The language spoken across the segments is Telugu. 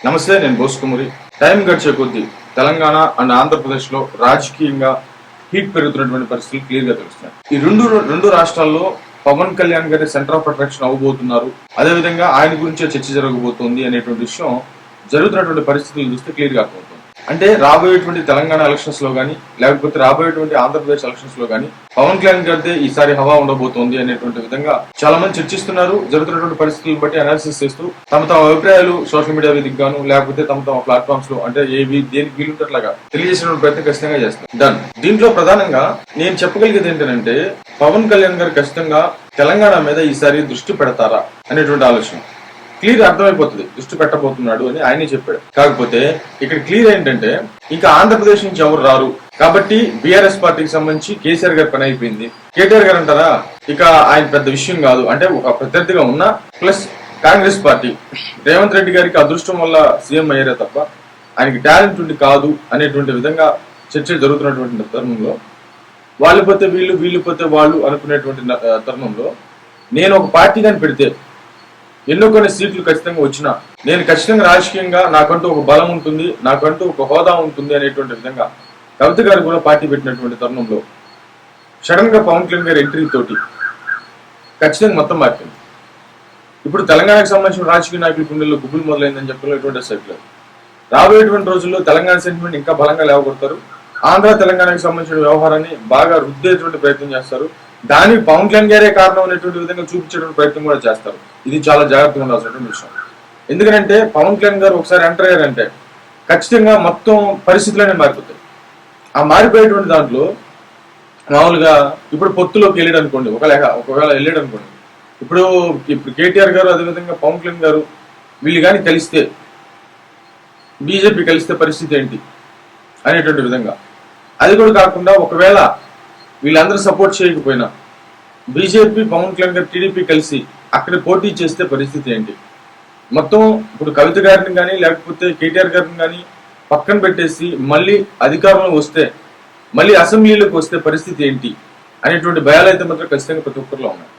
నమస్తే, నేను బోసుకుమరి. టైం గడిచే కొద్దీ తెలంగాణ అండ్ ఆంధ్రప్రదేశ్ లో రాజకీయంగా హీట్ పెరుగుతున్నటువంటి పరిస్థితులు క్లియర్ గా తెలుస్తున్నాయి. ఈ రెండు రాష్ట్రాల్లో పవన్ కళ్యాణ్ గారి సెంటర్ ఆఫ్ అట్రాక్షన్ అవ్వబోతున్నారు. అదేవిధంగా ఆయన గురించే చర్చ జరగబోతోంది అనేటువంటి విషయం జరుగుతున్నటువంటి పరిస్థితులు చూస్తే క్లియర్ గా అర్థమవుతుంది. అంటే రాబోయేటువంటి తెలంగాణ ఎలక్షన్స్ లో గానీ, లేకపోతే రాబోయేటువంటి ఆంధ్రప్రదేశ్ ఎలక్షన్స్ లో గానీ పవన్ కళ్యాణ్ గారితే ఈసారి హవా ఉండబోతోంది అనేటువంటి విధంగా చాలా మంది చర్చిస్తున్నారు. జరుగుతున్నటువంటి పరిస్థితులను బట్టి అనాలిసిస్ చేస్తూ తమ అభిప్రాయాలు సోషల్ మీడియా వేదిక గాను, లేకపోతే తమ ప్లాట్ఫామ్స్ లో అంటే దేనికి వీలుంటట్లాగా తెలియజేసిన ప్రయత్నం ఖచ్చితంగా చేస్తారు. డన్. దీంట్లో ప్రధానంగా నేను చెప్పగలిగేది ఏంటంటే, పవన్ కళ్యాణ్ గారు ఖచ్చితంగా తెలంగాణ మీద ఈసారి దృష్టి పెడతారా అనేటువంటి ఆలోచన క్లియర్ అర్థమైపోతుంది. దృష్టి పెట్టబోతున్నాడు అని ఆయనే చెప్పాడు. కాకపోతే ఇక్కడ క్లియర్ ఏంటంటే, ఇంకా ఆంధ్రప్రదేశ్ నుంచి ఎవరు రారు కాబట్టి బీఆర్ఎస్ పార్టీకి సంబంధించి కేసీఆర్ గారి పని అయిపోయింది. కేటీఆర్ గారు అంటారా, ఇక ఆయన పెద్ద విషయం కాదు. అంటే ఒక ప్రత్యర్థిగా ఉన్న ప్లస్ కాంగ్రెస్ పార్టీ రేవంత్ రెడ్డి గారికి అదృష్టం వల్ల సీఎం అయ్యారే తప్ప ఆయనకి టాలెంట్ ఉండి కాదు అనేటువంటి విధంగా చర్చ జరుగుతున్నటువంటి తరుణంలో, వాళ్ళు పోతే వీళ్ళు పోతే వాళ్ళు అనుకునేటువంటి తరుణంలో, నేను ఒక పార్టీ కానీ పెడితే ఎన్నో కొన్ని సీట్లు ఖచ్చితంగా వచ్చినా నేను ఖచ్చితంగా రాజకీయంగా నాకంటూ ఒక బలం ఉంటుంది, నాకంటూ ఒక హోదా ఉంటుంది అనేటువంటి విధంగా కవిత గారు కూడా పార్టీ పెట్టినటువంటి తరుణంలో సడన్ గా పవన్ కళ్యాణ్ గారి ఎంట్రీ తోటి ఖచ్చితంగా మొత్తం మారింది. ఇప్పుడు తెలంగాణకు సంబంధించిన రాజకీయ నాయకుల గుండెల్లో గుబులు మొదలైందని చెప్పడం ఎటువంటి సెట్ లేదు. రాబోయేటువంటి రోజుల్లో తెలంగాణ సెంటిమెంట్ ఇంకా బలంగా లేవగొడతారు. ఆంధ్ర తెలంగాణకు సంబంధించిన వ్యవహారాన్ని బాగా రుద్దేటువంటి ప్రయత్నం చేస్తారు. దానికి పవన్ కళ్యాణ్ గారే కారణం అనేటువంటి విధంగా చూపించేటువంటి ప్రయత్నం కూడా చేస్తారు. ఇది చాలా జాగ్రత్తగా ఉండాల్సినటువంటి విషయం. ఎందుకంటే పవన్ కళ్యాణ్ గారు ఒకసారి ఎంటర్ అయ్యారంటే ఖచ్చితంగా మొత్తం పరిస్థితులనే మారిపోతాయి. ఆ మారిపోయేటువంటి దాంట్లో మామూలుగా ఇప్పుడు పొత్తులోకి వెళ్ళాడు అనుకోండి, ఒకవేళ వెళ్ళాడు అనుకోండి, ఇప్పుడు కేటీఆర్ గారు అదేవిధంగా పవన్ కళ్యాణ్ గారు వీళ్ళు కానీ కలిస్తే, బీజేపీ కలిస్తే పరిస్థితి ఏంటి అనేటువంటి విధంగా. అది కూడా కాకుండా ఒకవేళ వీళ్ళందరూ సపోర్ట్ చేయకపోయినా బీజేపీ పవన్ కళ్యాణ్ గారు టీడీపీ కలిసి అక్కడ పోటీ చేస్తే పరిస్థితి ఏంటి, మొత్తం ఇప్పుడు కవిత గారిని కానీ లేకపోతే కేటీఆర్ గారిని కానీ పక్కన పెట్టేసి మళ్ళీ అధికారంలో వస్తే, మళ్ళీ అసెంబ్లీలోకి వస్తే పరిస్థితి ఏంటి అనేటువంటి భయాలు అయితే మాత్రం ఖచ్చితంగా ప్రతి ఒక్కరిలో ఉన్నాయి.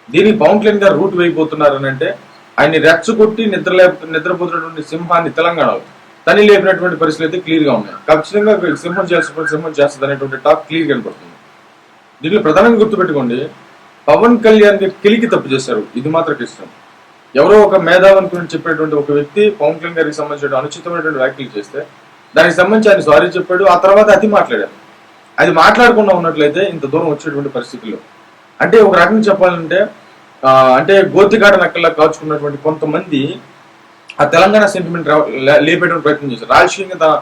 దీనికి పవన్ కళ్యాణ్ గారు రూట్ వేయిపోతున్నారని అంటే, ఆయన్ని రెచ్చగొట్టి నిద్రపోతున్నటువంటి సింహాన్ని తెలంగాణలో తని లేపినటువంటి పరిస్థితులు అయితే క్లియర్ గా ఉన్నాయి. ఖచ్చితంగా సింహం చేస్తుంది అనేటువంటి టాక్ క్లియర్ కనపడుతుంది. దీంట్లో ప్రధానంగా గుర్తుపెట్టుకోండి, పవన్ కళ్యాణ్ గారు కెలికి తప్పు చేశారు. ఇది మాత్రం ఇష్టం. ఎవరో ఒక మేధావన్ గురించి చెప్పేటువంటి ఒక వ్యక్తి పవన్ కళ్యాణ్ గారికి సంబంధించిన అనుచితమైనటువంటి వ్యాఖ్యలు చేస్తే దానికి సంబంధించి ఆయన సారీ చెప్పాడు. ఆ తర్వాత అది మాట్లాడారు. అది మాట్లాడకుండా ఉన్నట్లయితే ఇంత దూరం వచ్చేటువంటి పరిస్థితుల్లో, అంటే ఒక రకంగా చెప్పాలంటే అంటే గోతికాడ నక్కల్లా కాచుకున్నటువంటి కొంతమంది ఆ తెలంగాణ సెంటిమెంట్ లేపేటువంటి ప్రయత్నం చేశారు. రాజకీయంగా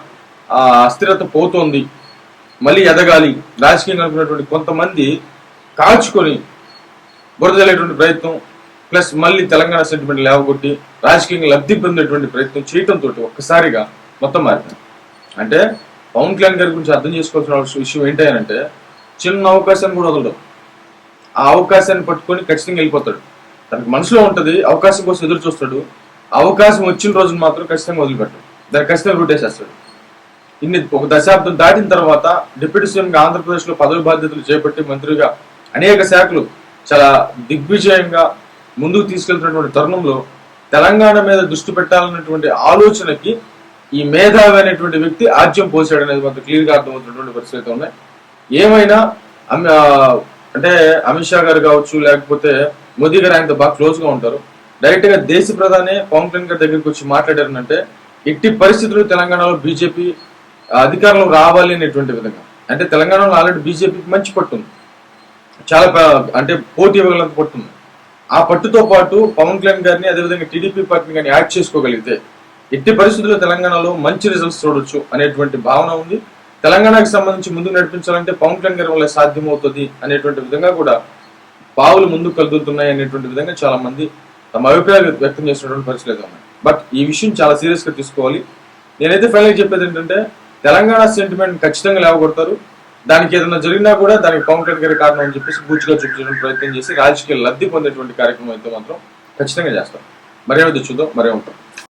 అస్థిరత పోతోంది, మళ్ళీ ఎదగాలి రాజకీయంగా అనుకున్నటువంటి కొంతమంది కాల్చుకొని బురదలేటువంటి ప్రయత్నం, ప్లస్ మళ్ళీ తెలంగాణ సెంటిమెంట్ లేవగొట్టి రాజకీయంగా లబ్ధి పొందేటువంటి ప్రయత్నం చేయడంతో ఒక్కసారిగా మొత్తం మారింది. అంటే పవన్ కళ్యాణ్ గారి గురించి అర్థం చేసుకోవాల్సిన విషయం ఏంటంటే, చిన్న అవకాశాన్ని కూడా వదలడం. ఆ అవకాశాన్ని పట్టుకొని ఖచ్చితంగా వెళ్ళిపోతాడు. తనకు మనసులో ఉంటుంది, అవకాశం కోసం ఎదురు చూస్తాడు. అవకాశం వచ్చిన రోజున మాత్రం ఖచ్చితంగా వదిలిపెట్టాడు. దాన్ని ఖచ్చితంగా రూటేసేస్తాడు. ఒక దశాబ్దం దాటిన తర్వాత డిప్యూటీ సీఎంగా ఆంధ్రప్రదేశ్ లో పదవి బాధ్యతలు చేపట్టి మంత్రిగా అనేక శాఖలు చాలా దిగ్విజయంగా ముందుకు తీసుకెళ్తున్నటువంటి తరుణంలో తెలంగాణ మీద దృష్టి పెట్టాలన్నటువంటి ఆలోచనకి ఈ మేధావి అనేటువంటి వ్యక్తి ఆజ్యం పోసాడు అనేది మాత్రం క్లియర్ గా అర్థమవుతున్నటువంటి పరిస్థితులు ఉన్నాయి. ఏమైనా అంటే అమిత్ షా గారు కావచ్చు, లేకపోతే మోదీ గారు ఆయనతో బాగా క్లోజ్ గా ఉంటారు. డైరెక్ట్ గా దేశ ప్రధాని పవన్ కళ్యాణ్ గారి దగ్గరికి వచ్చి మాట్లాడారనంటే, ఎట్టి పరిస్థితులు తెలంగాణలో బీజేపీ అధికారంలో రావాలి అనేటువంటి విధంగా. అంటే తెలంగాణలో ఆల్రెడీ బీజేపీకి మంచి పట్టుంది, చాలా అంటే పోటీ ఇవ్వగలంత పట్టుంది. ఆ పట్టుతో పాటు పవన్ కళ్యాణ్ గారిని అదేవిధంగా టీడీపీ పార్టీని కానీ యాడ్ చేసుకోగలిగితే ఎట్టి పరిస్థితుల్లో తెలంగాణలో మంచి రిజల్ట్స్ చూడొచ్చు అనేటువంటి భావన ఉంది. తెలంగాణకు సంబంధించి ముందుకు నడిపించాలంటే పవన్ కళ్యాణ్ గారి వల్ల సాధ్యమవుతుంది అనేటువంటి విధంగా కూడా పావులు ముందుకు కలుగుతున్నాయి అనేటువంటి విధంగా చాలా మంది తమ అభిప్రాయాలు వ్యక్తం చేసినటువంటి పరిస్థితులు ఉన్నాయి. బట్ ఈ విషయం చాలా సీరియస్ గా తీసుకోవాలి. నేనైతే ఫైనల్ చెప్పేది ఏంటంటే, తెలంగాణ సెంటిమెంట్ ఖచ్చితంగా లేవగొడతారు. దానికి ఏదైనా జరిగినా కూడా దానికి పవన్ కళ్యాణ్ గారి కారణం అని చెప్పేసి బూచిగా చూపించడానికి ప్రయత్నం చేసి రాజకీయ లబ్ధి పొందేటువంటి కార్యక్రమం అయితే మాత్రం ఖచ్చితంగా చేస్తాం. మరేమైతే చూద్దాం, మరే ఉంటాం.